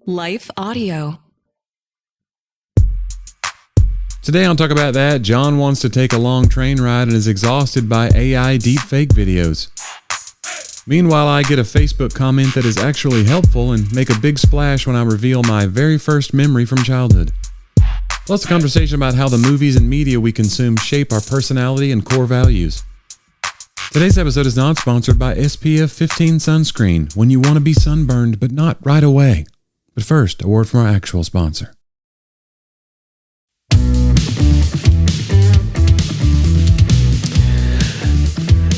Life Audio. Today I'll talk about that. John wants to take a long train ride and is exhausted by AI deepfake videos. Meanwhile, I get a Facebook comment that is actually helpful and make a big splash when I reveal my very first memory from childhood. Plus a conversation about how the movies and media we consume shape our personality and core values. Today's episode is not sponsored by SPF 15 sunscreen when you want to be sunburned but not right away. But first, a word from our actual sponsor.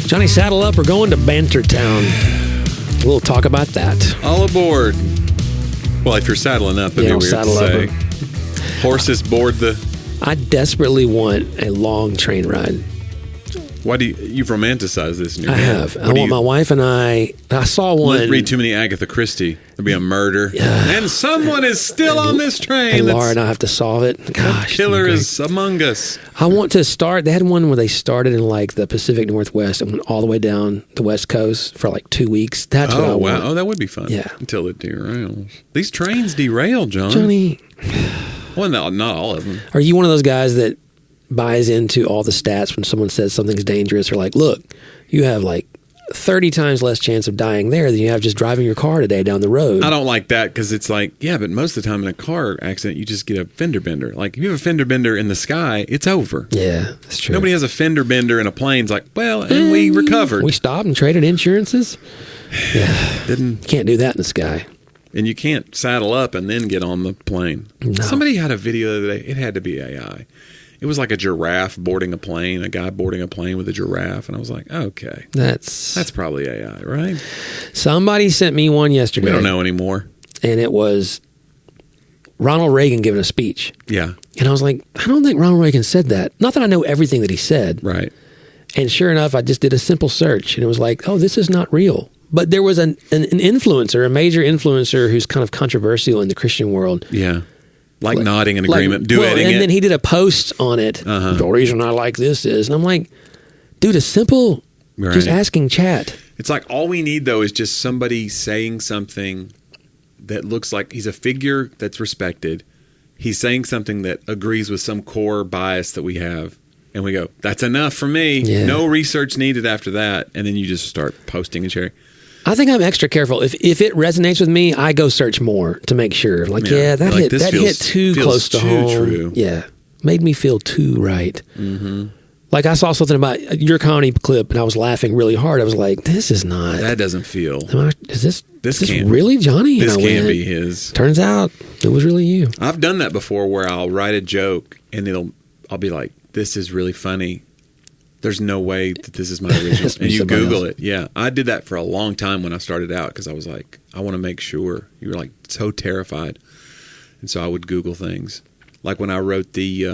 Johnny, saddle up. We're going to Bantertown. We'll talk about that. All aboard. Well, if you're saddling up, it'd be weird to say. Horses board the... I desperately want a long train ride. Why do you've romanticized this in your I head? have. I want my wife and I saw one. Don't read too many Agatha Christie. There'll be a murder. And someone is still on this train. And Laura and I have to solve it. Gosh, the killer is among us. I want to start. They had one where they started in like the Pacific Northwest and went all the way down the West Coast for like 2 weeks. That's what I want. Oh, that would be fun. Yeah. Until it derails. These trains derail, John. Johnny. Well, no, not all of them. Are you one of those guys that buys into all the stats when someone says something's dangerous, or like, look, you have like 30 times less chance of dying there than you have just driving your car today down the road? I don't like that because it's like, yeah, but most of the time in a car accident, you just get a fender bender. Like if you have a fender bender in the sky, it's over. Yeah, that's true. Nobody has a fender bender in a plane. It's like, well, and we recovered. We stopped and traded insurances. Yeah, you can't do that in the sky. And you can't saddle up and then get on the plane. No. Somebody had a video the other day. It had to be AI. It was like a giraffe boarding a plane, a guy boarding a plane with a giraffe. And I was like, okay. That's probably AI, right? Somebody sent me one yesterday. We don't know anymore. And it was Ronald Reagan giving a speech. Yeah. And I was like, I don't think Ronald Reagan said that. Not that I know everything that he said. Right. And sure enough, I just did a simple search. And it was like, oh, this is not real. But there was an influencer, a major influencer who's kind of controversial in the Christian world. Yeah. Like nodding in agreement, duetting and it. then he did a post on it. The reason I like this is, and I'm like, dude, a simple, just asking chat. It's like all we need though is just somebody saying something that looks like he's a figure that's respected. He's saying something that agrees with some core bias that we have. And we go, that's enough for me. Yeah. No research needed after that. And then you just start posting and sharing. I think I'm extra careful. If it resonates with me, I go search more to make sure. Like, that hit too close to home. True. Yeah, made me feel too right. Mm-hmm. Like I saw something about your comedy clip, and I was laughing really hard. I was like, "This is not. That doesn't feel. Is this really Johnny?" This can't be his. Turns out it was really you. I've done that before, where I'll write a joke, and I'll be like, "This is really funny." There's no way that this is my original. And you Google it. Yeah. I did that for a long time when I started out because I was like, I want to make sure. You were like so terrified. And so I would Google things. Like when I wrote the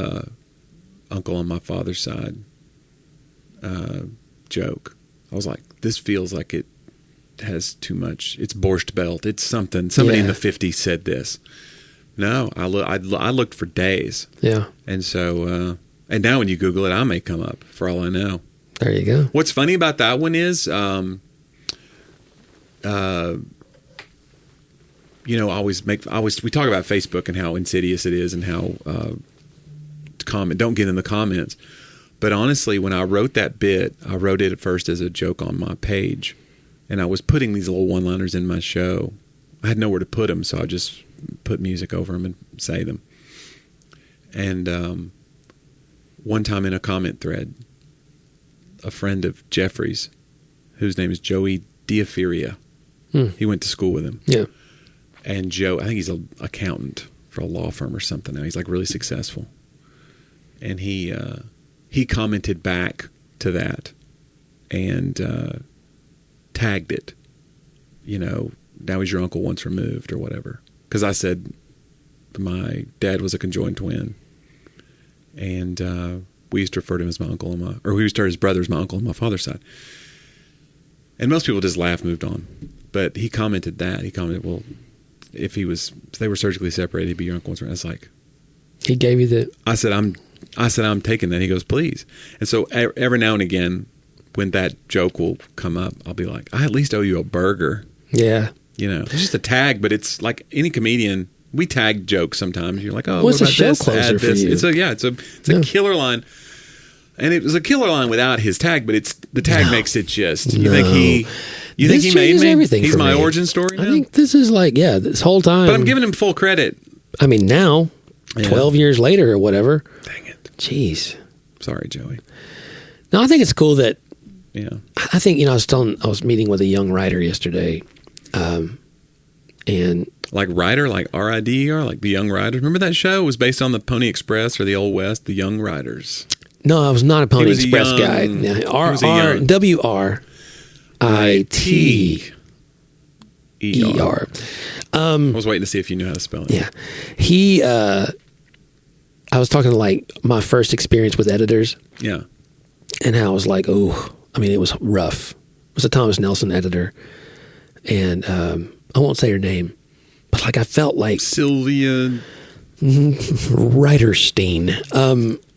uncle on my father's side joke, I was like, this feels like it has too much. It's Borscht Belt. It's something. Somebody in the 50s said this. No, I looked for days. Yeah. And so... and now when you Google it, I may come up for all I know. There you go. What's funny about that one is, we talk about Facebook and how insidious it is and how don't get in the comments. But honestly, when I wrote that bit, I wrote it at first as a joke on my page. And I was putting these little one-liners in my show. I had nowhere to put them, so I just put music over them and say them. And... one time in a comment thread, a friend of Jeffrey's, whose name is Joey Diaferia, he went to school with him. Yeah. And Joe, I think he's an accountant for a law firm or something now. He's like really successful. And he commented back to that and tagged it, now he's your uncle once removed or whatever. Because I said my dad was a conjoined twin. And we used to refer to him as my uncle we used to refer to his brother as my uncle on my father's side. And most people just laughed, moved on. But he commented that. He commented, well, if they were surgically separated, he'd be your uncle once. I was like, he gave you the. I said I'm taking that. He goes, please. And so every now and again, when that joke will come up, I'll be like, I at least owe you a burger. Yeah. It's just a tag, but it's like any comedian. We tag jokes sometimes. You're like, oh, what's what a about show this? closer Add for this. you? It's a killer line. And it was a killer line without his tag, but the tag makes it just. You think he made me? Everything He's for my me. origin story now? I think this is like, this whole time. But I'm giving him full credit. I mean, now, 12 years later or whatever. Dang it. Jeez. Sorry, Joey. No, I think it's cool that. Yeah. I think, I was meeting with a young writer yesterday. And. Like Rider, like RIDER, like The Young Riders. Remember that show? It was based on the Pony Express or the Old West, The Young Riders. No, I was not a Pony Express guy. WRITER. I was waiting to see if you knew how to spell it. Yeah. I was talking to like my first experience with editors. Yeah. And how I was like, it was rough. It was a Thomas Nelson editor. And I won't say her name, but like I felt like Sylvia Reiterstein.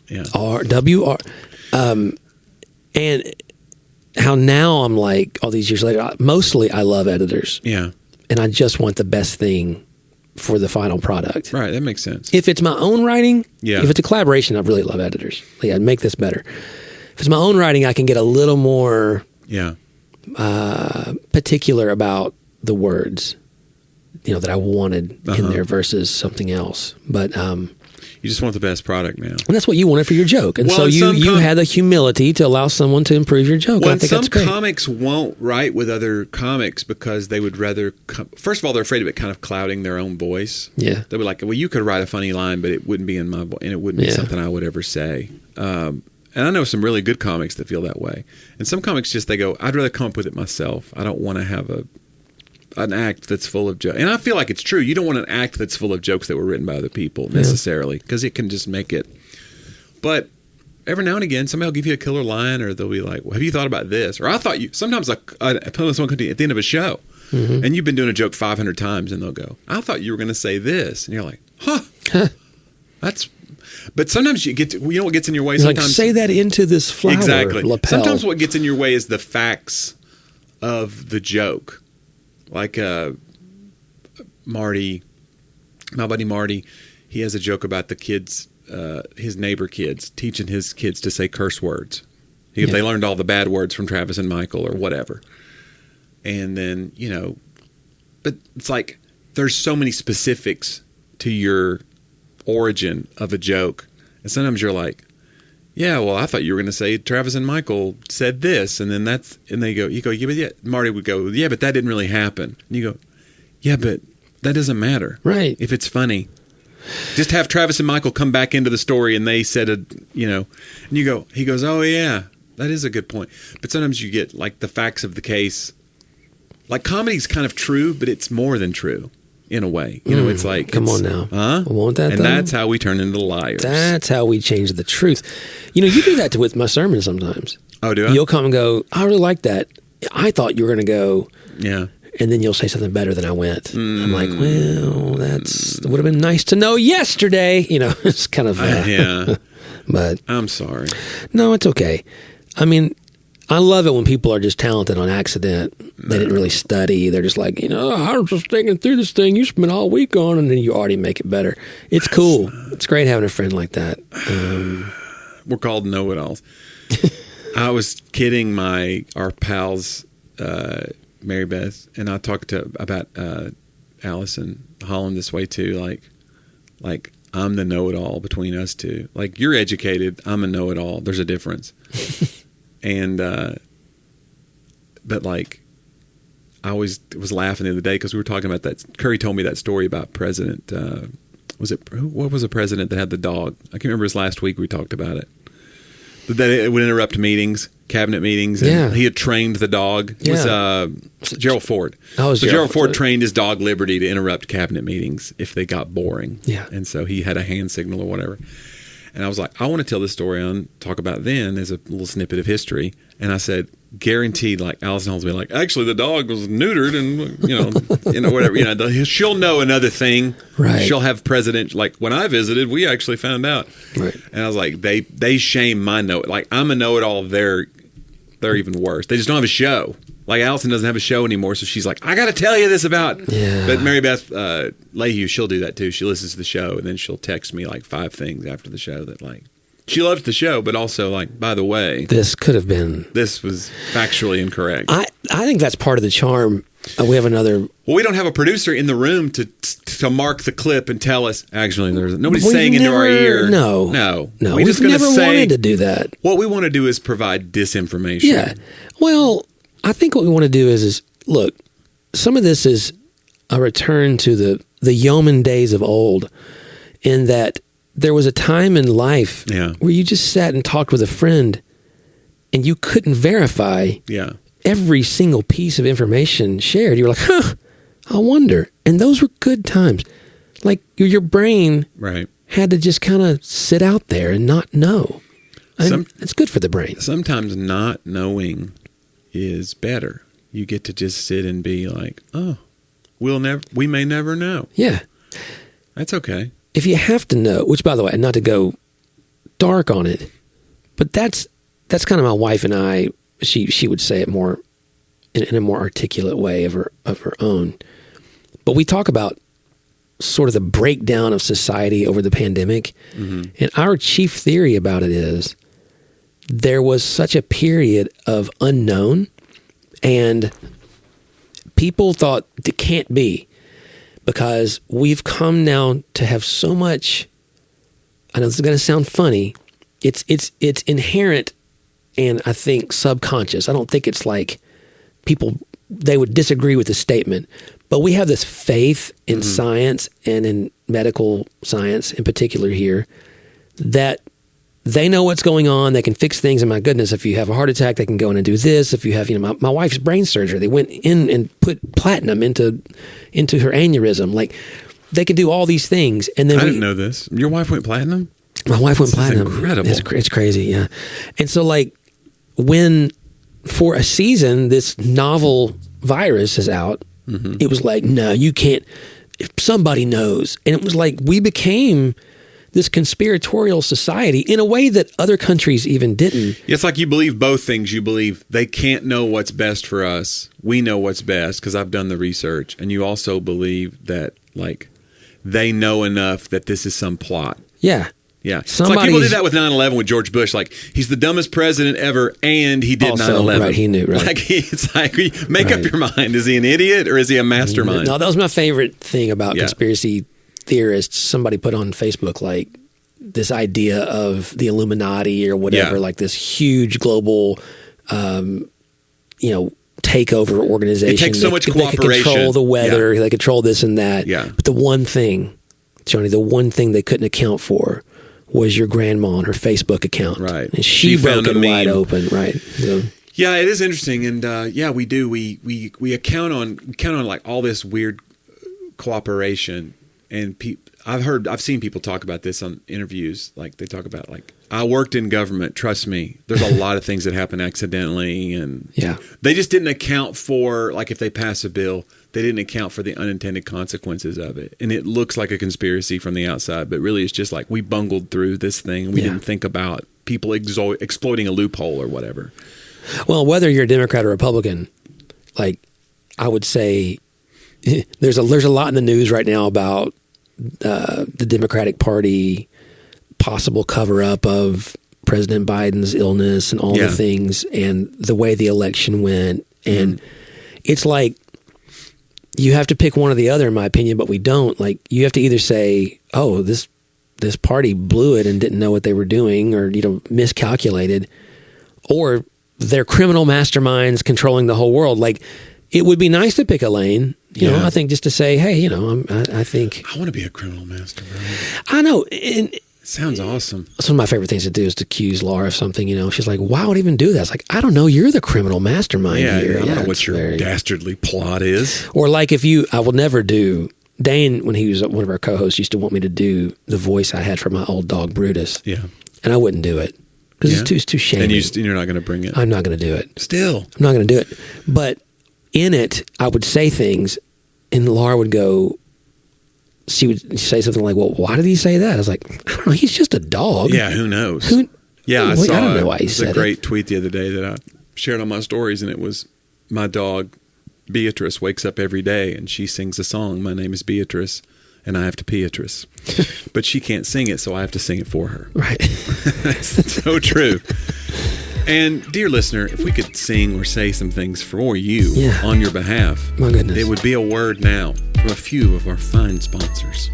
RWR. And how now I'm like, all these years later, mostly I love editors. Yeah. And I just want the best thing for the final product. Right, that makes sense. If it's my own writing, yeah. If it's a collaboration, I really love editors. Like, I'd make this better. If it's my own writing, I can get a little more particular about the words, that I wanted in there versus something else. But you just want the best product now. And that's what you wanted for your joke. And so you had the humility to allow someone to improve your joke. Well, I think some that's great. comics won't write with other comics because they would rather... First of all, they're afraid of it kind of clouding their own voice. Yeah. They'll be like, well, you could write a funny line, but it wouldn't be in my voice, and it wouldn't be something I would ever say. And I know some really good comics that feel that way. And some comics they go, I'd rather come up with it myself. I don't want to have an act that's full of jokes. And I feel like it's true. You don't want an act that's full of jokes that were written by other people necessarily, because it can just make it. But every now and again, somebody will give you a killer line, or they'll be like, well, have you thought about this? Or I thought you, sometimes someone comes at the end of a show, and you've been doing a joke 500 times, and they'll go, I thought you were going to say this. And you're like, that's... But sometimes you know what gets in your way? Sometimes, like, say that into this flower lapel. Sometimes what gets in your way is the facts of the joke. Like Marty, my buddy Marty, he has a joke about the kids, his neighbor kids, teaching his kids to say curse words. They learned all the bad words from Travis and Michael or whatever. And then, but it's like there's so many specifics to your origin of a joke, and sometimes you're like, yeah, well, I thought you were going to say Travis and Michael said this, and then you go, yeah, but Marty would go, yeah, but that didn't really happen. And you go, yeah, but that doesn't matter, right? If it's funny, just have Travis and Michael come back into the story, and they said and he goes, oh yeah, that is a good point. But sometimes you get like the facts of the case, like comedy's kind of true, but it's more than true. In a way, it's like, come on now, won't that? And that's how we turn into liars. That's how we change the truth. You do that with my sermons sometimes. Oh, do I? You'll come and go, I really like that. I thought you were going to go, yeah, and then you'll say something better than I went. I'm like, well, that would have been nice to know yesterday. It's kind of yeah. But I'm sorry. No, it's okay. I mean, I love it when people are just talented on accident. They didn't really study. They're just like, I was just thinking through this thing you spent all week on, and then you already make it better. It's cool. It's great having a friend like that. We're called know-it-alls. I was kidding our pals, Mary Beth, and I talked about Allison Holland this way too. Like I'm the know-it-all between us two. Like, you're educated, I'm a know-it-all. There's a difference. And, but like, I always was laughing the other day because we were talking about that. Curry told me that story about President, what was the president that had the dog? I can't remember his last week we talked about it. That it would interrupt meetings, cabinet meetings. And he had trained the dog. It was Gerald Ford. So Gerald Ford trained his dog Liberty to interrupt cabinet meetings if they got boring. Yeah. And so he had a hand signal or whatever. And I was like, I want to tell this story on Talk About Then as a little snippet of history. And I said, guaranteed, like, Allison Holmes will be like, actually, the dog was neutered and, whatever. She'll know another thing. Right. She'll have president, like, when I visited, we actually found out. Right. And I was like, they shame my know. Like, I'm a know-it-all. They're even worse. They just don't have a show. Like Allison doesn't have a show anymore, so she's like, I got to tell you this about. Yeah. But Mary Beth Leahy, she'll do that too. She listens to the show and then she'll text me like 5 things after the show that like she loves the show, but also like, by the way, this could have been. This was factually incorrect. I think that's part of the charm. We have another. Well, we don't have a producer in the room to mark the clip and tell us. Actually, nobody's We've saying into our ear. No. We're We've never wanted to do that. What we want to do is provide disinformation. Yeah. Well, I think what we want to do is look. Some of this is a return to the yeoman days of old, in that there was a time in life where you just sat and talked with a friend, and you couldn't verify. Yeah. Every single piece of information shared. You were like, I wonder. And those were good times. Like your brain had to just kind of sit out there and not know. It's good for the brain. Sometimes not knowing is better. You get to just sit and be like, oh, we may never know. Yeah. That's okay. If you have to know, which by the way, not to go dark on it, but that's kind of my wife and I. She would say it more in a more articulate way of her own. But we talk about sort of the breakdown of society over the pandemic. Mm-hmm. And our chief theory about it is there was such a period of unknown, and people thought it can't be, because we've come now to have so much. I know this is going to sound funny. It's inherent. And I think subconscious. I don't think it's like people, they would disagree with the statement. But we have this faith in science and in medical science in particular here, that they know what's going on. They can fix things. And my goodness, if you have a heart attack, they can go in and do this. If you have, my wife's brain surgery, they went in and put platinum into her aneurysm. Like, they could do all these things. And then I didn't know this. Your wife went platinum? My wife went platinum. Incredible. It's crazy, yeah. And so, like, when for a season this novel virus is out, it was like, no, you can't. If somebody knows, and it was like we became this conspiratorial society in a way that other countries even didn't. It's like you believe both things. You believe they can't know what's best for us. We know what's best because I've done the research, and you also believe that like they know enough that this is some plot. Yeah. Yeah. It's like people did that with 9/11 with George Bush. Like, he's the dumbest president ever, and he did 9/11. Right, he knew, right. Like, it's like, make up your mind. Is he an idiot or is he a mastermind? No, that was my favorite thing about conspiracy theorists. Somebody put on Facebook, like, this idea of the Illuminati or whatever, like this huge global, takeover organization. It takes so much cooperation. They could control the weather. They control this and that. Yeah. But the one thing, Johnny, they couldn't account for was your grandma and her Facebook account. Right. And she broke it wide open. Right. So. Yeah, it is interesting. And we do. We account on like all this weird cooperation. And I've seen people talk about this on interviews. Like, they talk about, like, I worked in government. Trust me, there's a lot of things that happen accidentally. And they just didn't account for, like, if they pass a bill, they didn't account for the unintended consequences of it. And it looks like a conspiracy from the outside, but really it's just like we bungled through this thing and we didn't think about people exploiting a loophole or whatever. Well, whether you're a Democrat or Republican, like, I would say there's a lot in the news right now about the Democratic Party possible cover-up of President Biden's illness and all the things and the way the election went. And it's like, you have to pick one or the other, in my opinion, but we don't. Like, you have to either say, oh, this party blew it and didn't know what they were doing, or, miscalculated, or they're criminal masterminds controlling the whole world. Like, it would be nice to pick a lane, you know, I think, just to say, hey, I think... I want to be a criminal mastermind. I know. And sounds awesome. Some of my favorite things to do is to accuse Laura of something, She's like, why would I even do that? It's like, I don't know. You're the criminal mastermind here. I don't know what your dastardly plot is. Or like I will never do... Dane, when he was one of our co-hosts, used to want me to do the voice I had for my old dog, Brutus. Yeah. And I wouldn't do it. Because it's too shaming. And you're not going to bring it. I'm not going to do it. Still. I'm not going to do it. But in it, I would say things, and Laura would go... She would say something like, well, why did he say that? I was like, I don't know. He's just a dog. Yeah, who knows? I saw I don't know why he said it. It was a great tweet the other day that I shared on my stories, and it was my dog Beatrice wakes up every day and she sings a song. My name is Beatrice, and I have to Beatrice. But she can't sing it, so I have to sing it for her. Right. That's so true. And dear listener, if we could sing or say some things for you on your behalf, my goodness, it would be a word now from a few of our fine sponsors.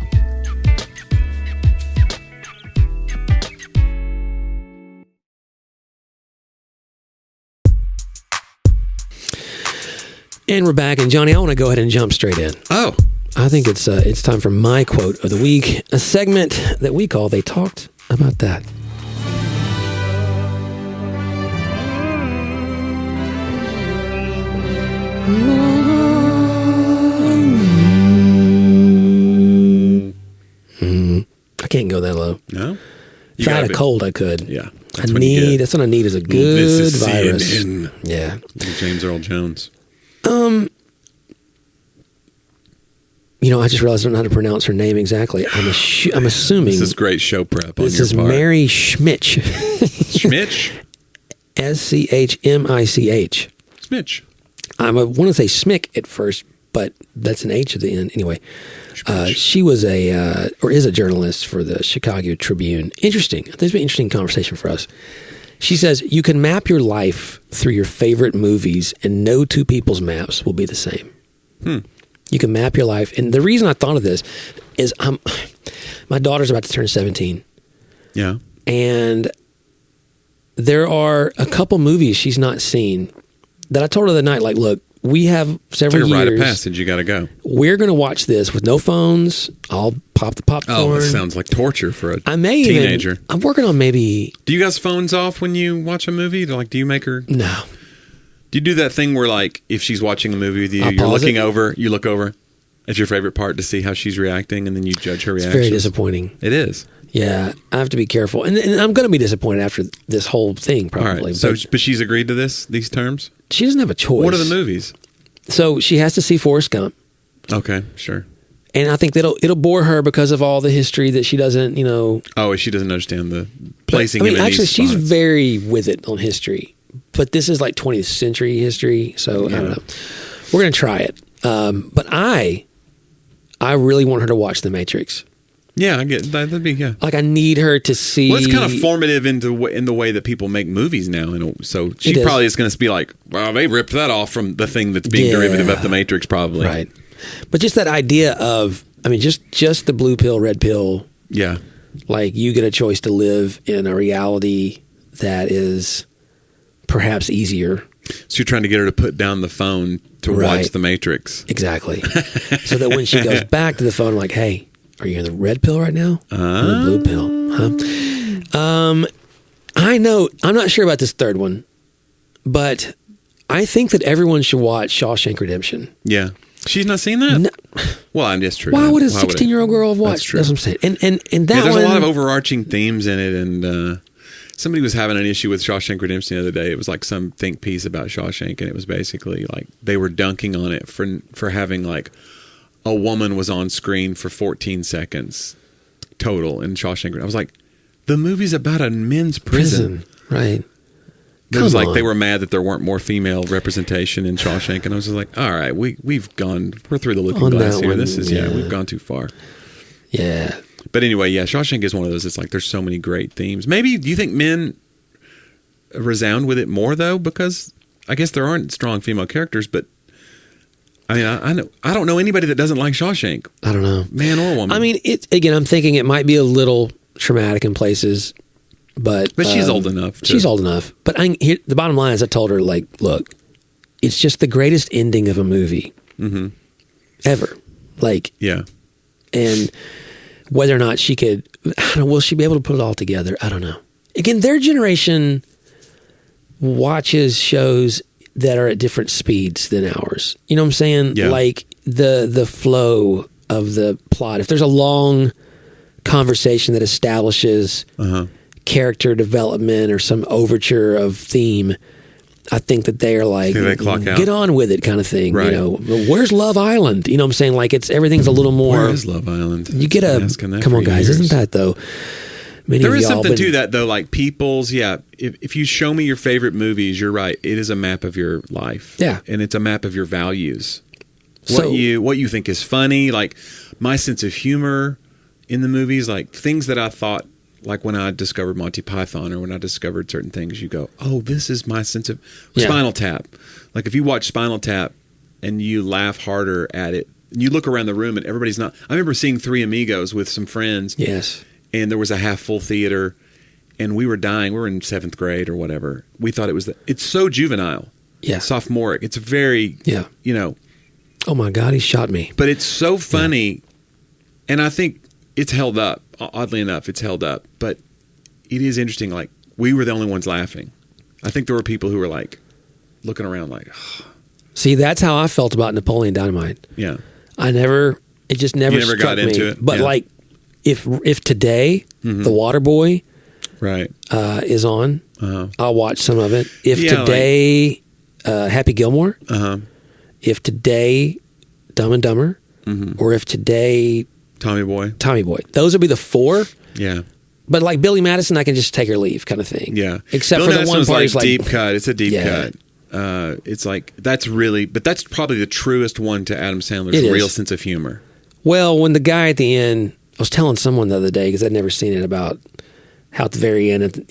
And we're back, and Johnny, I want to go ahead and jump straight in. Oh, I think it's time for my quote of the week, a segment that we call "They Talked About That." I can't go that low. No? If I had a cold, I could. Yeah. That's what I need is a good virus. CNN. Yeah. James Earl Jones. I just realized I don't know how to pronounce her name exactly. I'm assuming this is great show prep on your part. This is Mary Schmitch. Schmitch? SCHMICH. Schmitch. I want to say Schmick at first, but that's an H at the end. Anyway, she was is a journalist for the Chicago Tribune. Interesting. This has been an interesting conversation for us. She says, you can map your life through your favorite movies, and no two people's maps will be the same. You can map your life. And the reason I thought of this is my daughter's about to turn 17. Yeah. And there are a couple movies she's not seen that I told her the night, like, look, we have several years. It's like a rite of passage. You got to go. We're going to watch this with no phones. I'll pop the popcorn. Oh, that sounds like torture for a teenager. I'm working on maybe. Do you guys phones off when you watch a movie? Do you make her? No. Do you do that thing where, like, if she's watching a movie with you, you look over at your favorite part to see how she's reacting, and then you judge her reaction? It's very disappointing. It is. Yeah, I have to be careful. And I'm going to be disappointed after this whole thing, probably. All right. But she's agreed to these terms? She doesn't have a choice. What are the movies? So she has to see Forrest Gump. Okay, sure. And I think it'll bore her because of all the history that she doesn't, Oh, she doesn't understand the placing him in actually, these spots. she's very with it on history. But this is like 20th century history, so I don't know. We're going to try it. But I really want her to watch The Matrix. Yeah, I get that. That'd be Like, I need her to see. Well, it's kind of formative in the way that people make movies now. So she probably is going to be like, well, they ripped that off from the thing that's being derivative of The Matrix, probably. Right. But just that idea of, just the blue pill, red pill. Yeah. Like, you get a choice to live in a reality that is perhaps easier. So you're trying to get her to put down the phone to watch The Matrix. Exactly. So that when she goes back to the phone, I'm like, hey, are you in the red pill right now? Or the blue pill? Huh? I know, I'm not sure about this third one, but I think that everyone should watch Shawshank Redemption. Yeah. She's not seen that? No. Well, that's true. Why would a 16-year-old girl have watched? That's what I'm saying. And that there's a lot of overarching themes in it, and somebody was having an issue with Shawshank Redemption the other day. It was like some think piece about Shawshank, and it was basically like they were dunking on it for having like a woman was on screen for 14 seconds total in Shawshank. I was like, the movie's about a men's prison. Right. It was like they were mad that there weren't more female representation in Shawshank, and I was just like, all right, we're through the looking glass here. This is we've gone too far. Yeah. But anyway, Shawshank is one of those. It's like there's so many great themes. Maybe do you think men resound with it more though? Because I guess there aren't strong female characters, but I don't know anybody that doesn't like Shawshank. I don't know, man or woman. I'm thinking it might be a little traumatic in places, but she's old enough. She's old enough. But the bottom line is, I told her, like, look, it's just the greatest ending of a movie ever. Like, yeah, and whether or not she could, will she be able to put it all together? I don't know. Again, their generation watches shows that are at different speeds than ours. You know what I'm saying? Yeah. Like the flow of the plot. If there's a long conversation that establishes character development or some overture of theme, I think that they are like, get on with it kind of thing. Right. Where's Love Island? You know what I'm saying? Like everything's a little more. Where is Love Island? You get come on, guys. Isn't that though? Many There of is y'all something been- to that, though. Like people's, if you show me your favorite movies, you're right. It is a map of your life. Yeah. And it's a map of your values. So- What you think is funny, like my sense of humor in the movies, like things that I thought, like when I discovered Monty Python or when I discovered certain things, you go, oh, this is my sense of Spinal Tap. Like if you watch Spinal Tap and you laugh harder at it, and you look around the room and everybody's not. I remember seeing Three Amigos with some friends. Yes. And there was a half full theater and we were dying. We were in 7th grade or whatever. We thought it's so juvenile. Yeah. Sophomoric. It's very, Oh my God, he shot me. but it's so funny. And I think it's held up. Oddly enough, it's held up. But it is interesting. Like we were the only ones laughing. I think there were people who were like looking around like, See, that's how I felt about Napoleon Dynamite. yeah. It just never You never struck got me. into it? But Yeah. like, if today Mm-hmm. The Water Boy Right. is on, Uh-huh. I'll watch some of it. If Yeah, today Happy Gilmore, Uh-huh. if today Dumb and Dumber, Mm-hmm. or if today Tommy Boy. Tommy Boy, those would be the 4. Yeah. But like Billy Madison, I can just take or leave kind of thing. Yeah. Except Bill for the Madison one was part like is like deep cut. It's a deep Yeah. cut. It's like that's probably the truest one to Adam Sandler's It is. real sense of humor. Well, when the guy at the end, I was telling someone the other day because I'd never seen it, about how at the very end,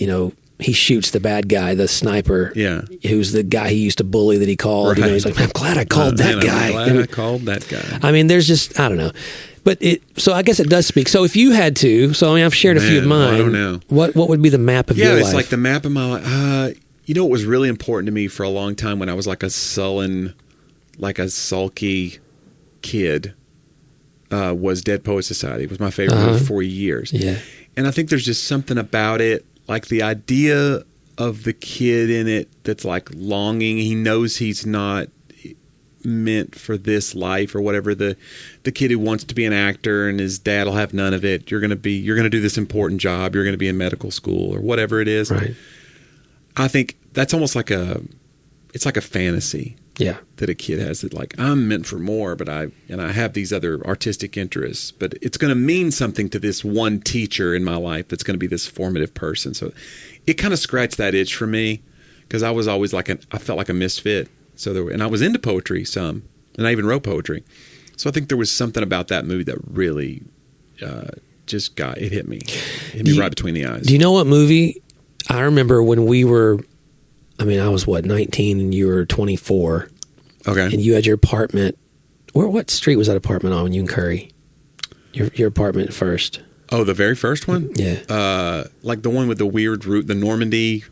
he shoots the bad guy, the sniper, Yeah. who's the guy he used to bully that he called. Right. He's like, I'm glad I called that Man, guy. I'm glad I called that guy. I mean, there's just, I don't know. But so I guess it does speak. So if you had to, I've shared a few of Man, mine. I don't know. What would be the map of Yeah, your it's life? like the map of my life. What was really important to me for a long time when I was like a sulky kid was Dead Poets Society. It was my favorite movie for years. Yeah. And I think there's just something about it, like the idea of the kid in it that's like longing. He knows he's not meant for this life or whatever. The kid who wants to be an actor and his dad will have none of it. You're going to do this important job. You're going to be in medical school or whatever it is. Right. I think that's almost like it's like a fantasy Yeah. that a kid has, that like I'm meant for more, but I have these other artistic interests, but it's going to mean something to this one teacher in my life that's going to be this formative person. So it kind of scratched that itch for me because I was always I felt like a misfit. So and I was into poetry some, and I even wrote poetry. So I think there was something about that movie that really just hit me right between the eyes. Do you know what movie? I remember when we were, I was 19 and you were 24. Okay. And you had your apartment. What street was that apartment on when you and Curry? Your apartment first. Oh, the very first one? Yeah. Like the one with the weird route, the Normandy.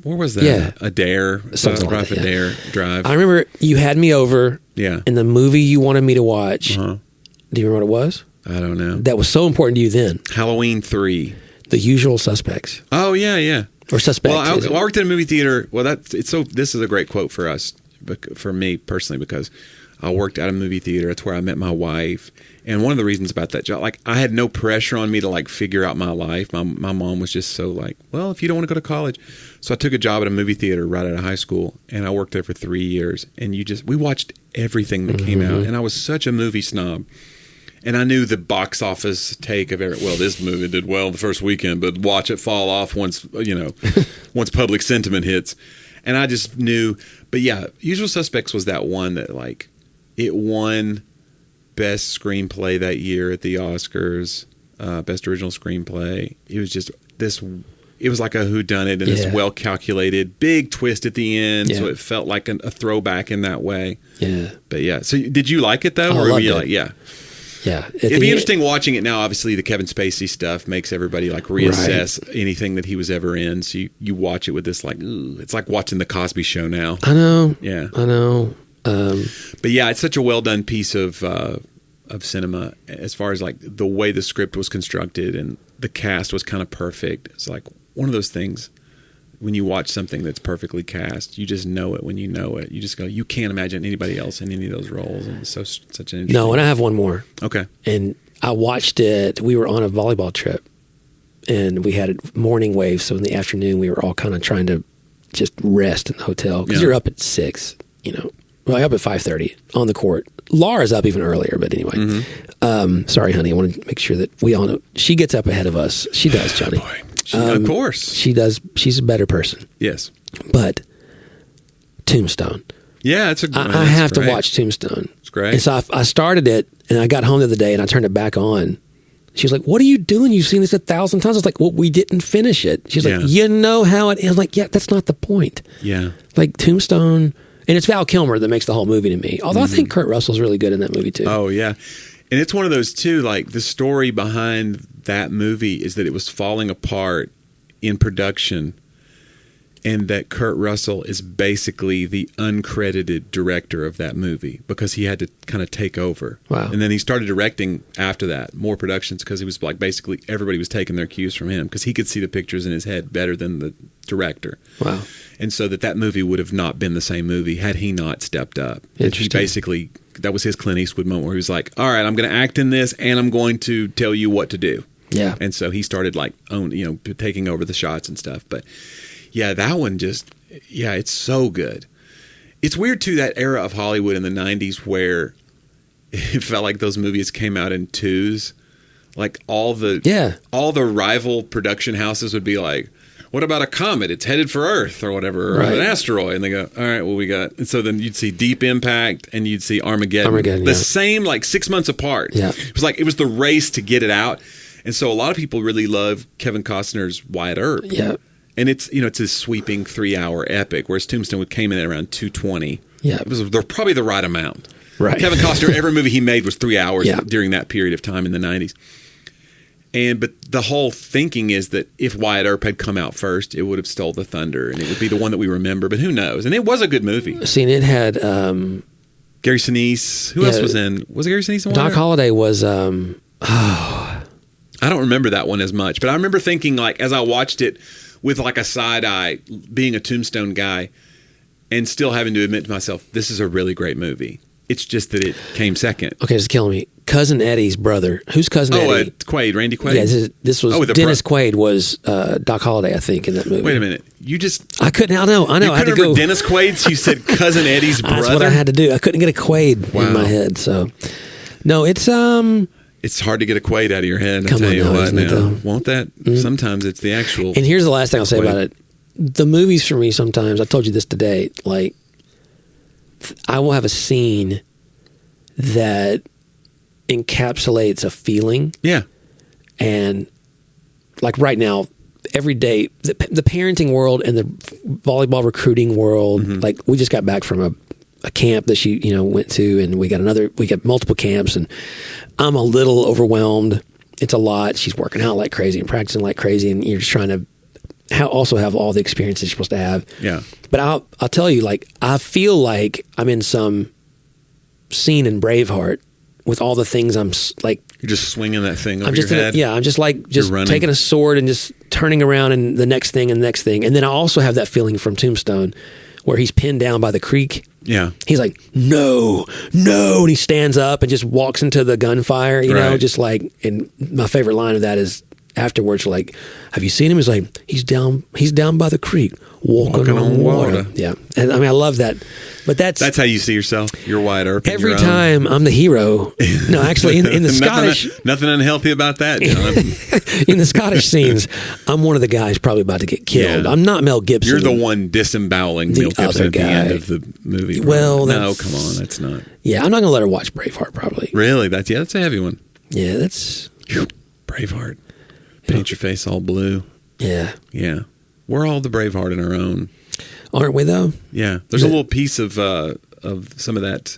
Where was that? Yeah. Adair. Something like that, yeah. Adair Drive. I remember you had me over. Yeah. And the movie you wanted me to watch. Uh-huh. Do you remember what it was? I don't know. That was so important to you then. Halloween 3. The Usual Suspects. Oh, yeah. Or Suspects. Well, I worked at a movie theater. Well, this is a great quote for us, for me personally, because I worked at a movie theater. That's where I met my wife. And one of the reasons about that job, like I had no pressure on me to like figure out my life. My mom was just so like, well, if you don't want to go to college. So I took a job at a movie theater right out of high school, and I worked there for 3 years. And we watched everything that came out. And I was such a movie snob. And I knew the box office take of this movie did well the first weekend, but watch it fall off once public sentiment hits. And I just knew, but yeah, Usual Suspects was that one that like it won best screenplay that year at the Oscars, best original screenplay. It was just it was like a whodunit and this well calculated big twist at the end. Yeah. So it felt like a throwback in that way. Yeah. But yeah, so did you like it though? I or were loved you it. like, yeah. Yeah. It'd be interesting watching it now. Obviously, the Kevin Spacey stuff makes everybody like reassess Right. anything that he was ever in. So you watch it with this like, ooh, it's like watching the Cosby Show now. I know. Yeah. I know. But yeah, it's such a well done piece of cinema as far as like the way the script was constructed and the cast was kind of perfect. It's like one of those things when you watch something that's perfectly cast, you just know it when you know it. You just go, you can't imagine anybody else in any of those roles. And it's such an interesting. No, and I have one more. Okay. And I watched it. We were on a volleyball trip, and we had a morning wave. So in the afternoon, we were all kind of trying to just rest in the hotel because you're up at 6. Well, up at 5:30 on the court. Laura's up even earlier, but anyway. Sorry, honey. I wanted to make sure that we all know. She gets up ahead of us. She does, Johnny. Of course. She does. She's a better person. Yes. But Tombstone. Yeah, I have to watch Tombstone. It's great. And so I started it, and I got home the other day, and I turned it back on. She was like, "What are you doing? You've seen this 1,000 times." I was like, "Well, we didn't finish it." She's like, "You know how it is." I'm like, "Yeah, that's not the point." Yeah. Like Tombstone, and it's Val Kilmer that makes the whole movie to me. Although I think Kurt Russell's really good in that movie too. Oh yeah, and it's one of those too. Like the story behind that movie is that it was falling apart in production, and that Kurt Russell is basically the uncredited director of that movie because he had to kind of take over. Wow. And then he started directing after that, more productions, because he was like basically everybody was taking their cues from him because he could see the pictures in his head better than the director. Wow. And so that movie would have not been the same movie had he not stepped up. Interesting. He basically, that was his Clint Eastwood moment where he was like, all right, I'm going to act in this and I'm going to tell you what to do. Yeah. And so he started like taking over the shots and stuff. But yeah, that one it's so good. It's weird too, that era of Hollywood in the 90s where it felt like those movies came out in twos. Like all the rival production houses would be like, what about a comet? It's headed for Earth or whatever, or an asteroid. And they go, all right, well, we got. And so then you'd see Deep Impact and you'd see Armageddon. The same, like 6 months apart. Yeah. It was the race to get it out. And so a lot of people really love Kevin Costner's Wyatt Earp. Yeah. And it's this sweeping 3-hour epic, whereas Tombstone came in at around 220. Yeah. They're probably the right amount. Right. Kevin Costner, every movie he made was 3 hours during that period of time in the 90s. But the whole thinking is that if Wyatt Earp had come out first, it would have stole the thunder, and it would be the one that we remember. But who knows? And it was a good movie. See, and it had Gary Sinise. Who else was in? Was it Gary Sinise in Wyatt Doc Earp? Holliday was. I don't remember that one as much, but I remember thinking, like, as I watched it with like a side eye, being a Tombstone guy, and still having to admit to myself, this is a really great movie. It's just that it came second. Okay, it's killing me. Cousin Eddie's brother. Who's Cousin Eddie? Quaid, Randy Quaid. Yeah, this was Dennis Quaid was Doc Holliday, I think, in that movie. Wait a minute, I couldn't. I know. You I had to remember go. Dennis Quaid. So you said Cousin Eddie's brother. That's what I had to do. I couldn't get a Quaid in my head. So, no, it's It's hard to get a Quaid out of your head. Come I'll tell you on now, what. isn't it, Now, though? won't that? Sometimes it's the actual. And here's the last thing I'll say Quaid. about it. The movies for me sometimes. I told you this today. Like, I will have a scene that encapsulates a feeling. Yeah. And like right now, every day, the parenting world and the volleyball recruiting world, like we just got back from a camp that she, went to, and we got multiple camps, and I'm a little overwhelmed. It's a lot. She's working out like crazy and practicing like crazy, and you're just trying to also have all the experiences you're supposed to have. Yeah. But I'll tell you, like, I feel like I'm in some scene in Braveheart with all the things I'm like. You're just swinging that thing over I'm just your head. I'm just taking a sword and just turning around and the next thing and the next thing. And then I also have that feeling from Tombstone where he's pinned down by the creek. Yeah. He's like, no. And he stands up and just walks into the gunfire, just like, and my favorite line of that is afterwards, like, have you seen him? He's like, he's down by the creek, walking on water. Yeah. And I mean, I love that. But that's how you see yourself. You're Wyatt Earp. Every time I'm the hero. No, actually, in the Scottish. Nothing unhealthy about that, John. In the Scottish scenes, I'm one of the guys probably about to get killed. Yeah. I'm not Mel Gibson. You're the one disemboweling Mel Gibson at the end of the movie. Well, no, come on, that's not. Yeah, I'm not going to let her watch Braveheart, probably. Really? That's a heavy one. Yeah, that's. Braveheart. Paint your face all blue. Yeah. Yeah. We're all the Braveheart in our own. Aren't we, though? Yeah. There's a little piece of some of that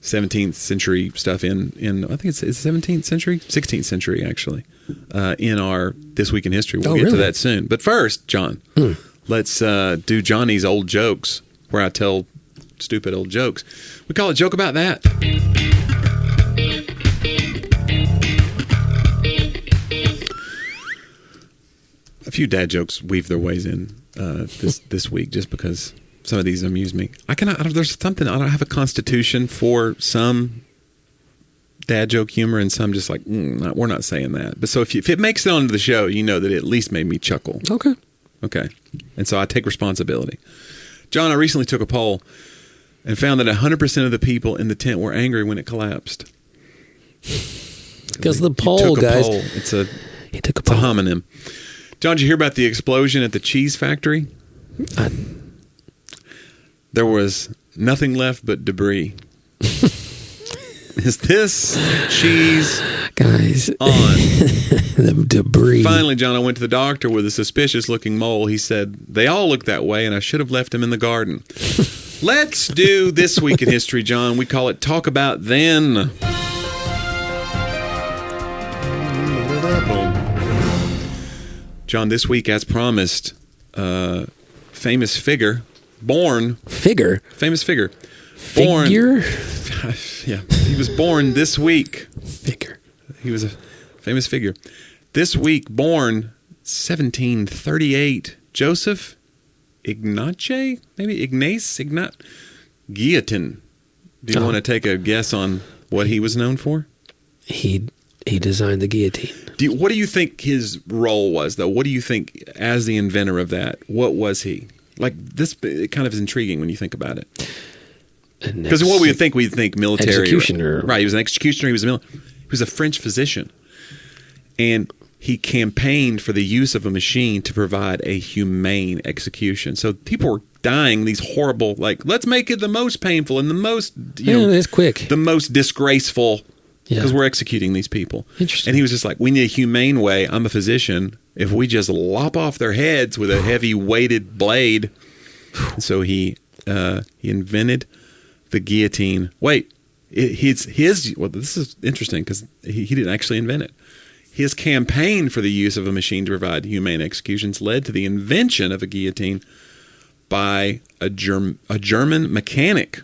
17th century stuff in I think it's 17th century? 16th century, actually, in our This Week in History. We'll get to that soon. But first, John, let's do Johnny's old jokes, where I tell stupid old jokes. We call it Joke About That. A few dad jokes weave their ways in this week, just because some of these amuse me. There's something, I don't have a constitution for some dad joke humor, and some just like, we're not saying that. But so if it makes it onto the show, you know that it at least made me chuckle. Okay. And so I take responsibility. John, I recently took a poll and found that 100% of the people in the tent were angry when it collapsed. Because the poll, guys. It's a homonym. John, did you hear about the explosion at the cheese factory? There was nothing left but debris. Is this cheese guys on? The debris. Finally, John, I went to the doctor with a suspicious-looking mole. He said, they all look that way, and I should have left him in the garden. Let's do This Week in History, John. We call it Talk About Then. John, this week, as promised, famous figure, born... Figure? Famous figure. Figure? Yeah, he was born this week. Figure. He was a famous figure. This week, born 1738, Joseph Ignace? Maybe Ignace? Guillotine. Do you want to take a guess on what he was known for? He designed the guillotine. What do you think his role was, though? What do you think, as the inventor of that, what was he? Like, this it kind of is intriguing when you think about it. Because what we think military. Executioner. Right, he was an executioner. He was a French physician. And he campaigned for the use of a machine to provide a humane execution. So people were dying these horrible, like, let's make it the most painful and the most, it's quick. The most disgraceful, because we're executing these people. Interesting. And he was just like, we need a humane way. I'm a physician. If we just lop off their heads with a heavy weighted blade. So he invented the guillotine. Wait, well, this is interesting because he didn't actually invent it. His campaign for the use of a machine to provide humane executions led to the invention of a guillotine by a German mechanic.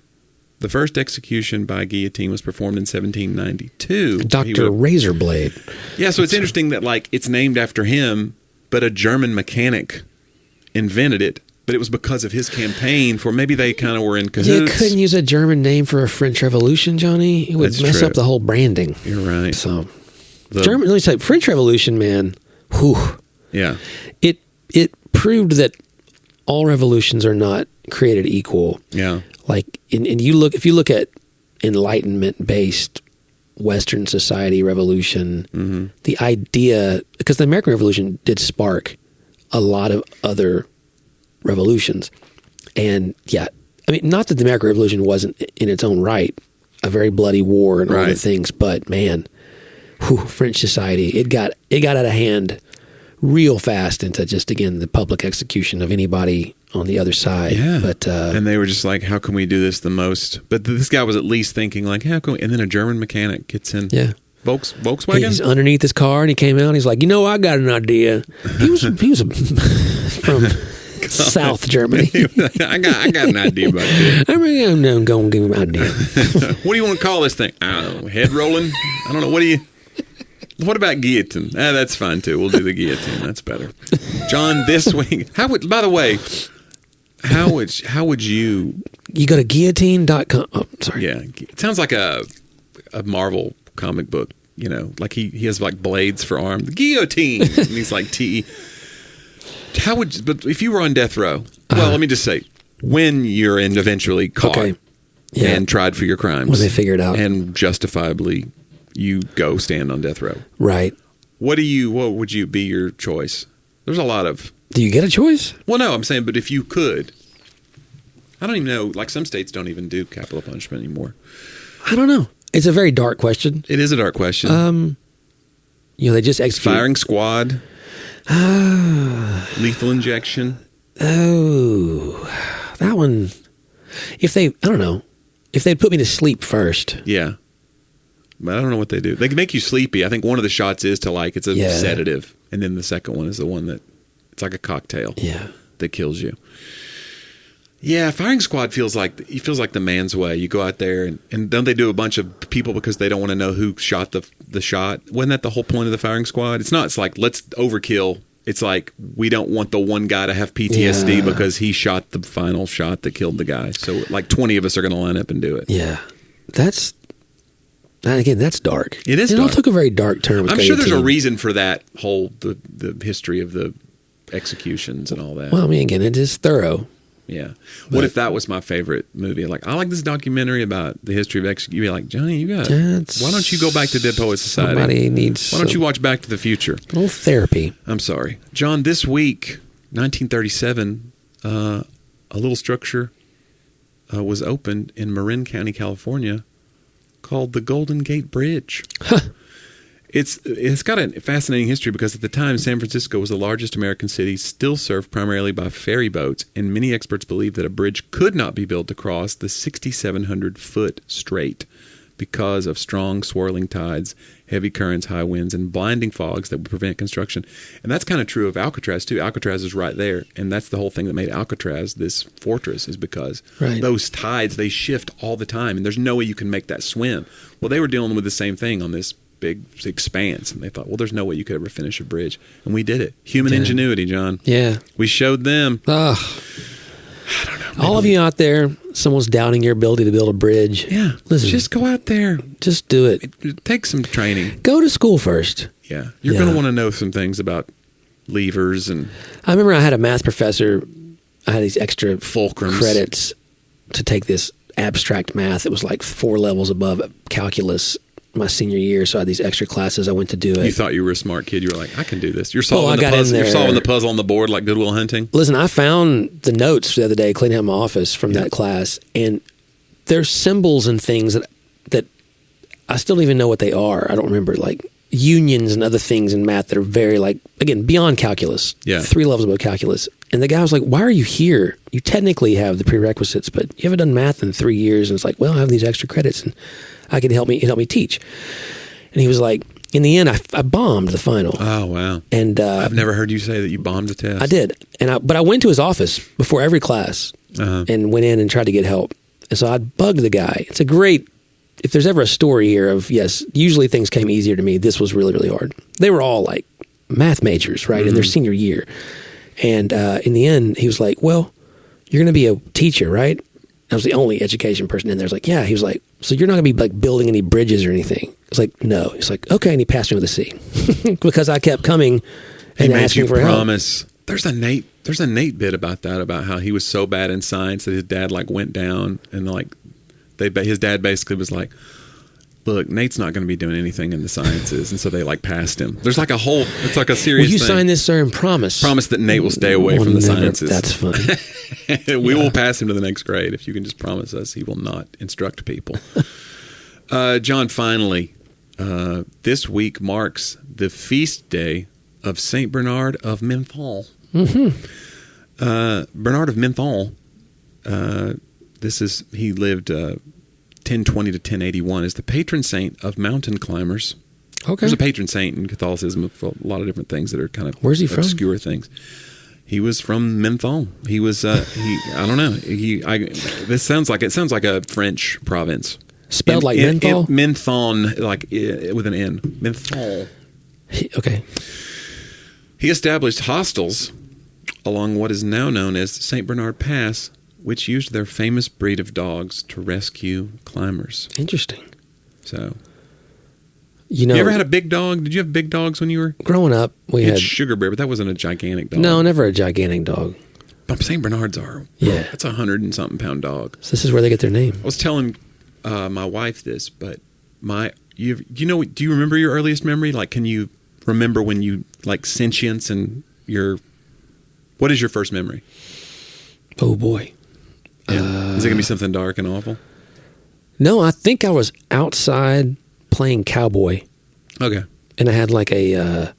The first execution by guillotine was performed in 1792. Dr. Razorblade. Yeah, so it's interesting that, like, it's named after him, but a German mechanic invented it. But it was because of his campaign for maybe they kind of were in cahoots. You couldn't use a German name for a French Revolution, Johnny. It would mess up the whole branding. You're right. So, let me say, French Revolution, man, whew. Yeah. It proved that all revolutions are not created equal. Yeah. Like, if you look at Enlightenment-based Western society revolution, the idea, because the American Revolution did spark a lot of other revolutions. And not that the American Revolution wasn't in its own right a very bloody war and all the things, but man, French society, it got out of hand real fast into just, again, the public execution of anybody on the other side. Yeah. But and they were just like, how can we do this the most? But this guy was at least thinking, like, how can we? And then a German mechanic gets in. Yeah. Volkswagen? He's underneath his car, and he came out, and he's like, I got an idea. He was from South Germany. I got an idea about this. I'm going to give him an idea. What do you want to call this thing? I don't know. Head rolling? I don't know. What about guillotine? That's fine too. We'll do the guillotine. That's better. John, this week, by the way, how would you? You go to guillotine.com. Oh, sorry. Yeah. It sounds like a Marvel comic book, like he has like blades for arms. The guillotine. And he's like T. But if you were on death row, well, let me just say, when you're eventually caught and tried for your crimes. When they figure it out. And justifiably you go stand on death row. Right. What would you be your choice? There's a lot of... Do you get a choice? Well, no, I'm saying, but if you could... I don't even know, like some states don't even do capital punishment anymore. I don't know. It's a very dark question. It is a dark question. They just execute. Firing squad. Lethal injection. Oh, that one. If they'd put me to sleep first. Yeah. But I don't know what they do. They can make you sleepy. I think one of the shots is to it's a sedative. And then the second one is the one that, it's like a cocktail. Yeah. That kills you. Yeah, firing squad feels like the man's way. You go out there and don't they do a bunch of people because they don't want to know who shot the shot? Wasn't that the whole point of the firing squad? It's like, let's overkill. It's like, we don't want the one guy to have PTSD because he shot the final shot that killed the guy. So like 20 of us are going to line up and do it. Yeah. That's dark. It is dark. It all took a very dark turn. I'm sure there's a reason for that whole, the history of the executions and all that. Well, I mean, again, it is thorough. Yeah. What if that was my favorite movie? Like, I like this documentary about the history of execution. You'd be like, Johnny, why don't you go back to Dead Poets Society? Somebody needs. Why don't you watch Back to the Future? A little therapy. I'm sorry. John, this week, 1937, a little structure was opened in Marin County, California, called the Golden Gate Bridge. Huh. It's got a fascinating history because at the time, San Francisco was the largest American city, still served primarily by ferry boats, and many experts believe that a bridge could not be built to cross the 6,700-foot strait because of strong swirling tides, heavy currents, high winds, and blinding fogs that would prevent construction. And that's kind of true of Alcatraz, too. Alcatraz is right there, and that's the whole thing that made Alcatraz this fortress, is because those tides, they shift all the time, and there's no way you can make that swim. Well, they were dealing with the same thing on this big expanse, and they thought, well, there's no way you could ever finish a bridge, and we did it. Human ingenuity, John. Yeah, we showed them. I don't know. All of you out there, someone's doubting your ability to build a bridge. Yeah, listen, just go out there, just do it. Take some training. Go to school first. Yeah, you're going to want to know some things about levers. And I remember I had a math professor. I had these extra fulcrums credits to take this abstract math. It was like 4 levels above calculus my senior year, so I had these extra classes. I went to do it. You thought you were a smart kid. You were like, I can do this. You're solving the puzzle. You're solving the puzzle on the board like Good Will Hunting. Listen, I found the notes the other day cleaning out my office from that class, and there's symbols and things that I still don't even know what they are. I don't remember, like unions and other things in math that are very, like, again, beyond calculus. Yeah. 3 levels above calculus. And the guy was like, why are you here? You technically have the prerequisites, but you haven't done math in 3 years. And it's like, well, I have these extra credits, and I can help me teach. And he was like, in the end, I bombed the final. Oh, wow. And I've never heard you say that you bombed the test. I did. But I went to his office before every class and went in and tried to get help. And so I bugged the guy. It's a great, if there's ever a story here of, yes, usually things came easier to me. This was really, really hard. They were all like math majors, right, in their senior year. And in the end, he was like, well, you're going to be a teacher, right? I was the only education person in there. I was like, yeah. He was like, so you're not going to be like building any bridges or anything? I was like, no. He's like, okay. And he passed me with a C because I kept coming and asking for help. There's a Nate bit about that, about how he was so bad in science that his dad like went down, and like his dad basically was like, look, Nate's not going to be doing anything in the sciences, and so they like passed him. There's like it's like a serious thing. Will you thing. sign this, sir, and promise that Nate will stay away from the sciences. That's funny. We will pass him to the next grade if you can just promise us he will not instruct people. John, finally, this week marks the feast day of Saint Bernard of Menthon. Bernard of Menthon, he lived 1020 to 1081, is the patron saint of mountain climbers. Okay. There's a patron saint in Catholicism for a lot of different things that are kind of Where's he obscure from? Things. He was from Menthon. He was I don't know. This sounds like a French province. Spelled like menthol? Menthon, like with an N. Menthon. Okay. He established hostels along what is now known as St. Bernard Pass, which used their famous breed of dogs to rescue climbers. Interesting. So, you ever had a big dog? Did you have big dogs when you were growing up? We had Sugar Bear, but that wasn't a gigantic dog. No, never a gigantic dog. But St. Bernards are. Yeah, that's 100 and something pound dog. So this is where they get their name. I was telling my wife this, but do you remember your earliest memory? Like, can you remember when you like sentience and what is your first memory? Oh boy. Yeah. Is it going to be something dark and awful? No, I think I was outside playing cowboy. Okay. And I had like my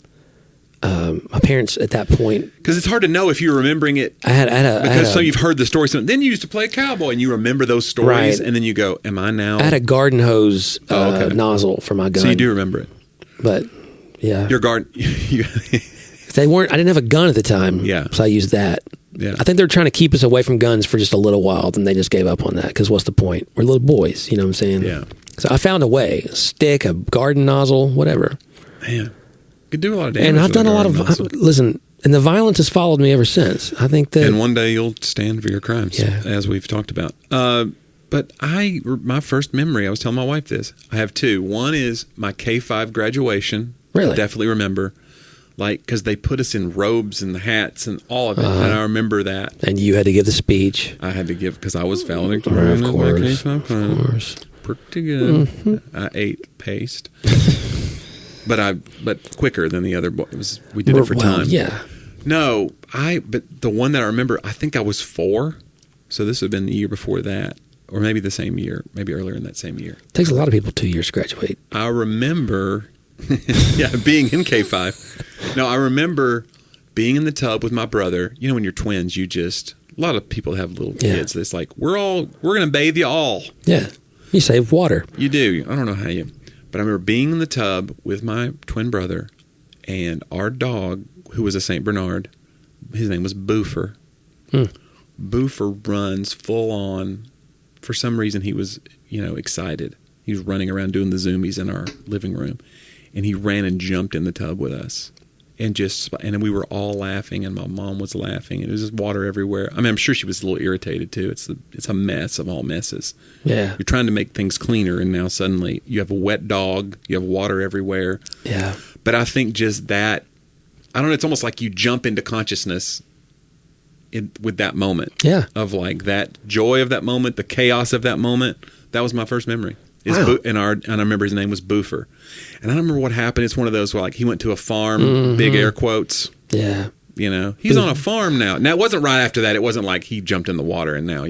parents at that point. Because it's hard to know if you're remembering it. Because you've heard the story. Then you used to play cowboy and you remember those stories. Right. And then you go, am I now? I had a garden hose nozzle for my gun. So you do remember it. But yeah. Your garden. I didn't have a gun at the time. Yeah. So I used that. Yeah. I think they were trying to keep us away from guns for just a little while. Then they just gave up on that because what's the point? We're little boys, you know what I'm saying? Yeah. So I found a way: a stick, a garden nozzle, whatever. Man, you could do a lot of damage. And I've done a lot of listen, and the violence has followed me ever since. I think that, and one day you'll stand for your crimes, as we've talked about. But my first memory, I was telling my wife this. I have two. One is my K-5 graduation. Really? I definitely remember. like, because they put us in robes and the hats and all of it. And I remember that. And you had to give the speech. I had to give, because I was valedictorian. Of course. Pretty good. Mm-hmm. I ate paste. but quicker than the other boy. We did it for time. Yeah. No, but the one that I remember, I think I was 4. So this would have been the year before that. Or maybe the same year, maybe earlier in that same year. It takes a lot of people 2 years to graduate. I remember, being in K5. No, I remember being in the tub with my brother. You know, when you're twins, a lot of people have little kids. It's like, we're going to bathe you all. Yeah. You save water. You do. I don't know how but I remember being in the tub with my twin brother and our dog, who was a St. Bernard. His name was Boofer. Boofer runs full on. For some reason, he was, excited. He was running around doing the zoomies in our living room. And he ran and jumped in the tub with us. And then we were all laughing, and my mom was laughing. And it was just water everywhere. I mean, I'm sure she was a little irritated, too. It's a mess of all messes. Yeah. You're trying to make things cleaner, and now suddenly you have a wet dog. You have water everywhere. Yeah. But I think just that, I don't know, it's almost like you jump into consciousness with that moment. Yeah. Of like that joy of that moment, the chaos of that moment. That was my first memory. Wow. And I remember his name was Boofer. And I don't remember what happened. It's one of those where like he went to a farm, big air quotes. Yeah. He's on a farm now. Now, it wasn't right after that. It wasn't like he jumped in the water and now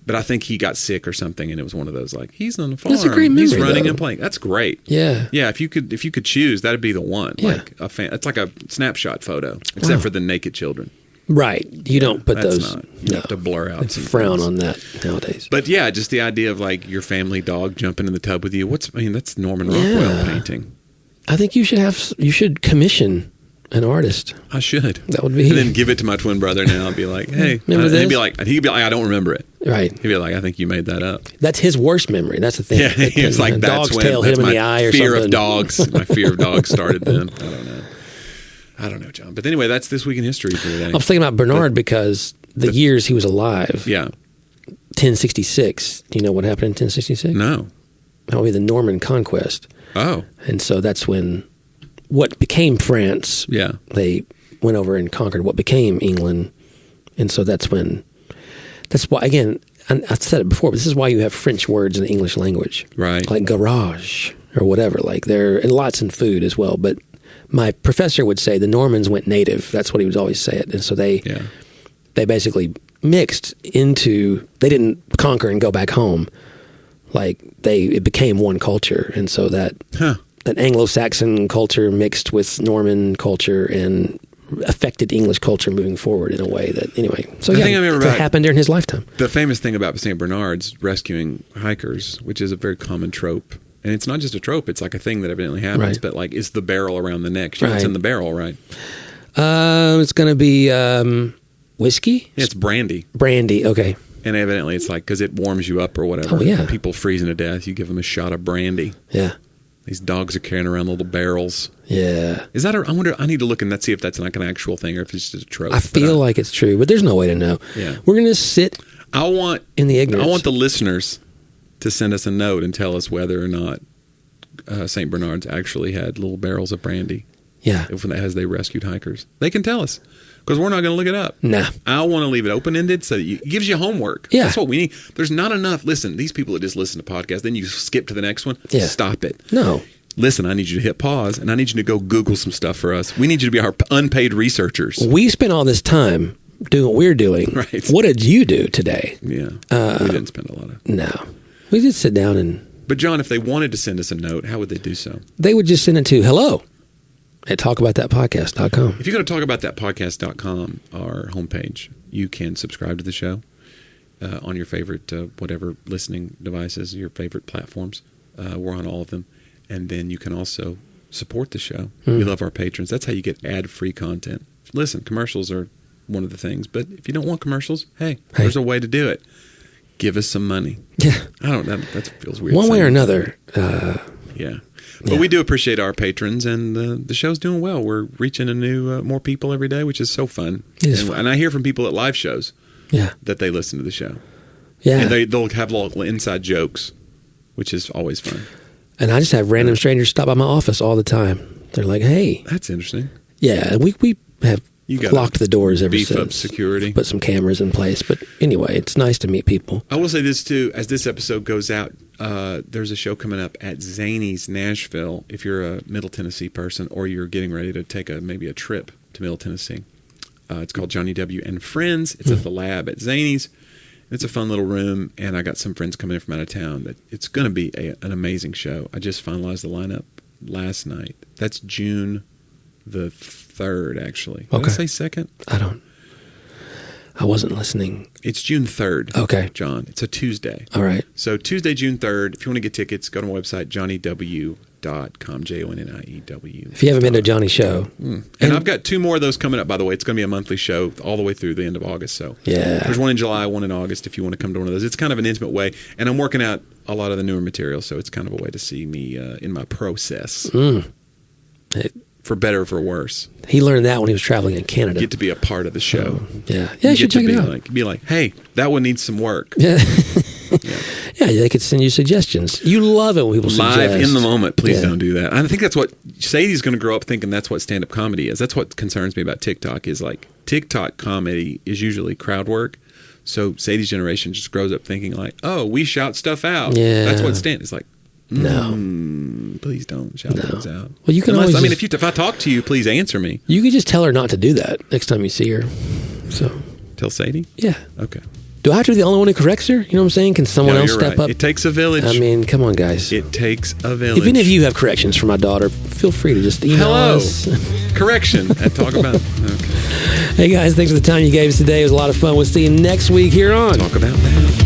but I think he got sick or something, and it was one of those like, he's on the farm. That's a great memory, he's running though. and playing. That's great. Yeah. Yeah, if you could choose, that'd be the one. Yeah. Like it's like a snapshot photo, except for the naked children. Right. You don't put That's those. not. You have to blur out. It's some frown things. on that nowadays. But yeah, just the idea of like your family dog jumping in the tub with you. That's Norman Rockwell painting. I think you should commission an artist. I should. That would be. And then give it to my twin brother now and be like, hey. Remember this? He'd be like, I don't remember it. Right. He'd be like, I think you made that up. That's his worst memory. That's the thing. Yeah, it's like that's dog's when tail hit him in the eye or fear something. of dogs. My fear of dogs started then. I don't know, John. But anyway, that's This Week in History for today. I was thinking about Bernard because the years he was alive. Yeah. 1066. Do you know what happened in 1066? No. That would be the Norman conquest. Oh. And so that's when what became France. Yeah. They went over and conquered what became England. And so that's why, again, and I said it before, but this is why you have French words in the English language. Right. Like garage or whatever. Like and lots in food as well. But my professor would say the Normans went native. That's what he would always say it. And so they basically mixed into, they didn't conquer and go back home. Like it became one culture. And so that Anglo-Saxon culture mixed with Norman culture and affected English culture moving forward in a way that, anyway. So the thing I remember that happened during his lifetime. The famous thing about St. Bernard's rescuing hikers, which is a very common trope. And it's not just a trope, it's like a thing that evidently happens, Right. but like it's the barrel around the neck. Right. It's in the barrel, right? It's going to be whiskey? Yeah, it's brandy. Brandy, okay. And evidently it's like, because it warms you up or whatever. Oh, yeah. People freezing to death, you give them a shot of brandy. Yeah. These dogs are carrying around little barrels. Yeah. Is that I wonder, I need to look and see if that's like an actual thing or if it's just a trope. I feel like it's true, but there's no way to know. Yeah. We're going to sit in the ignorance. I want the listeners to send us a note and tell us whether or not St. Bernard's actually had little barrels of brandy. Yeah. As they rescued hikers. They can tell us. Because we're not going to look it up. Nah. I want to leave it open-ended so that it gives you homework. Yeah. That's what we need. There's not enough. Listen, these people that just listen to podcasts, then you skip to the next one. Yeah. Stop it. No. Listen, I need you to hit pause, and I need you to go Google some stuff for us. We need you to be our unpaid researchers. We spent all this time doing what we're doing. Right. What did you do today? Yeah. We didn't spend a lot of... No. We did sit down and... But, John, if they wanted to send us a note, how would they do so? They would just send it to hello@talkaboutthatpodcast.com. If you go to talkaboutthatpodcast.com, our homepage, you can subscribe to the show on your favorite, whatever listening devices, your favorite platforms. We're on all of them. And then you can also support the show. We love our patrons. That's how you get ad-free content. Listen, commercials are one of the things. But if you don't want commercials, hey, there's a way to do it. Give us some money. Yeah. I don't know. That feels weird. One way or another. Yeah. But we do appreciate our patrons, and the show's doing well. We're reaching more people every day, which is so fun. It is fun. And I hear from people at live shows that they listen to the show. Yeah. And they'll have little inside jokes, which is always fun. And I just have random strangers stop by my office all the time. They're like, hey. That's interesting. Yeah, we have You gotta locked the doors ever beef since. up security. Put some cameras in place. But anyway, it's nice to meet people. I will say this too, as this episode goes out, there's a show coming up at Zany's Nashville. If you're a Middle Tennessee person or you're getting ready to take maybe a trip to Middle Tennessee, it's called Jonnie W and Friends. It's at the Lab at Zany's. It's a fun little room, and I got some friends coming in from out of town. That it's going to be an amazing show. I just finalized the lineup last night. That's June the 3rd, actually. Did I say 2nd? I wasn't listening. It's June 3rd. Okay. John. It's a Tuesday. All right. So Tuesday, June 3rd. If you want to get tickets, go to my website, jonniew.com, JONNIEW. If you haven't been to Johnny's show. And I've got 2 more of those coming up, by the way. It's going to be a monthly show all the way through the end of August. So Yeah. there's one in July, one in August if you want to come to one of those. It's kind of an intimate way. And I'm working out a lot of the newer material, so it's kind of a way to see me in my process. For better or for worse. He learned that when he was traveling in Canada. Get to be a part of the show. Yeah, you should check it out. Be like, hey, that one needs some work. Yeah. Yeah, they could send you suggestions. You love it when people suggest. Live in the moment. Please don't do that. I think that's what Sadie's going to grow up thinking. That's what stand-up comedy is. That's what concerns me about TikTok. Is like TikTok comedy is usually crowd work. So Sadie's generation just grows up thinking like, oh, we shout stuff out. Yeah, that's what stand. It's like, no, please don't shout things out. Well, you can always. I mean, if I talk to you, please answer me. You could just tell her not to do that next time you see her. So tell Sadie. Yeah. Okay. Do I have to be the only one who corrects her? You know what I'm saying? Can someone else step up? It takes a village. I mean, come on, guys. It takes a village. If any of you have corrections for my daughter, feel free to just email us. Correction at Talk About. Okay. Hey, guys, thanks for the time you gave us today. It was a lot of fun. We'll see you next week here on Talk About That.